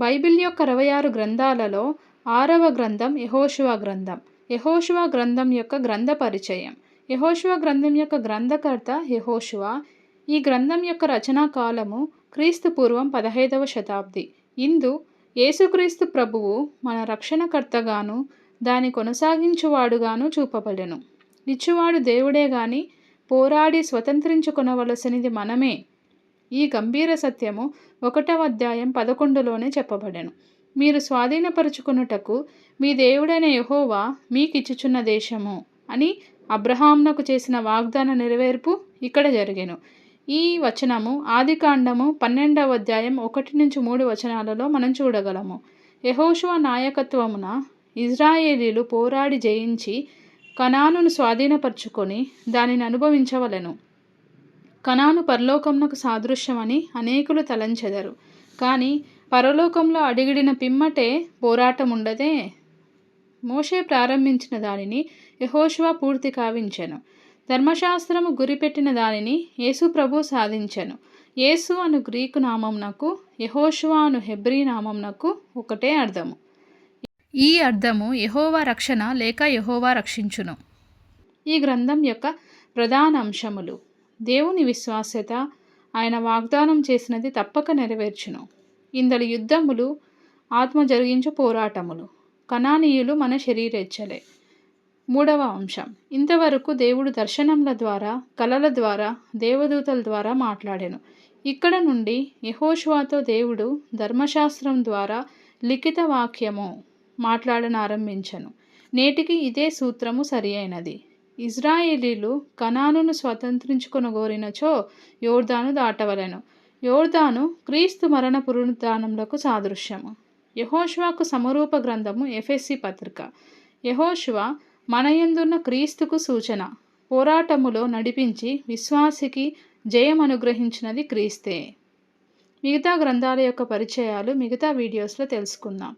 Bible యొక్క 66 గ్రంథాలలో 6వ గ్రంథం యెహోషువ గ్రంథం. యెహోషువ గ్రంథం యొక్క గ్రంథ పరిచయం. యెహోషువ గ్రంథం యొక్క గ్రంథకర్త యెహోషువ. ఈ గ్రంథం యొక్క రచనా కాలము క్రీస్తు పూర్వం 15వ శతాబ్ది. ఇందు యేసుక్రీస్తు ప్రభువు మన రక్షణకర్తగాను దాని కొనసాగించువాడుగాను చూపబడెను. ఇచ్చువాడు దేవుడే గాని పోరాడి స్వతంత్రించుకొనవలసినది మనమే. ఈ గంభీర సత్యము 1వ అధ్యాయం 11లోనే చెప్పబడెను. మీరు స్వాధీనపరుచుకొనుటకు మీ దేవుడైన యెహోవా మీకిచ్చుచున్న దేశము అని అబ్రహామునకు చేసిన వాగ్దాన నెరవేర్పు ఇక్కడ జరిగెను. ఈ వచనము ఆదికాండము 12వ అధ్యాయం 1-3 వచనాలలో మనం చూడగలము. యెహోషువ నాయకత్వమున ఇజ్రాయేలీలు పోరాడి జయించి కనానును స్వాధీనపరచుకొని దానిని అనుభవించవలెను. కనాను పరలోకమునకు సాదృశ్యమని అనేకులు తలంచెదరు. కానీ పరలోకంలో అడుగిడిన పిమ్మటే పోరాటముండదే. మోషే ప్రారంభించిన దానిని యెహోషువ పూర్తి కావించెను. ధర్మశాస్త్రము గురిపెట్టిన దానిని యేసు ప్రభు సాధించెను. యేసు అను గ్రీకు నామమునకు యెహోషువ అను హెబ్రీ నామమునకు ఒకటే అర్థము. ఈ అర్థము యెహోవా రక్షణ లేక యెహోవా రక్షించును. ఈ గ్రంథం యొక్క ప్రధాన అంశములు: దేవుని విశ్వాస్యత, ఆయన వాగ్దానం చేసినది తప్పక నెరవేర్చును. ఇందలి యుద్ధములు ఆత్మ జరిగించు పోరాటములు. కనానీయులు మన శరీరేచ్ఛలే. 3వ అంశం: ఇంతవరకు దేవుడు దర్శనముల ద్వారా, కలల ద్వారా, దేవదూతల ద్వారా మాట్లాడెను. ఇక్కడ నుండి యెహోషువతో దేవుడు ధర్మశాస్త్రం ద్వారా లిఖిత వాక్యము మాట్లాడనారంభించెను. నేటికి ఇదే సూత్రము సరి అయినది. ఇజ్రాయేలీలు కనానును స్వతంత్రించుకొనగోరినచో యోర్దాను దాటవలెను. యోర్దాను క్రీస్తు మరణ పునరుత్థానములకు సాదృశ్యము. యెహోషువకు సమరూప గ్రంథము ఎఫెసీ పత్రిక. యెహోషువ మనయందున్న క్రీస్తుకు సూచన. పోరాటములో నడిపించి విశ్వాసికి జయం అనుగ్రహించినది క్రీస్తే. మిగతా గ్రంథాల యొక్క పరిచయాలు మిగతా వీడియోస్లో తెలుసుకుందాం.